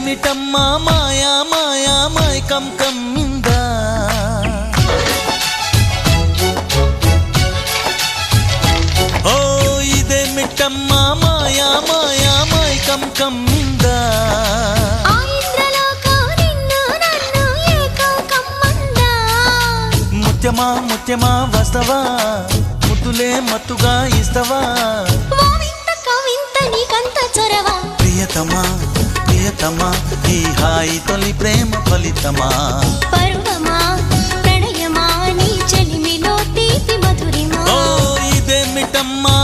ఇదేమిటమ్మా మాయా మాయా మైకం కమ్మిందా ఓ ఇదేమిటమ్మా మాయా మాయా మైకం కమ్మిందా ముత్యమా ముత్యమా వస్తవా ముద్దులే మత్తుగా ఇస్తవా ప్రియతమా ప్రియతమా ఈ హాయి తొలి ప్రేమ ఫలితమా పర్వమా ప్రణయమా నీ చెలిమిలో తీపి మధురిమా ఓ ఇదేమిటమ్మా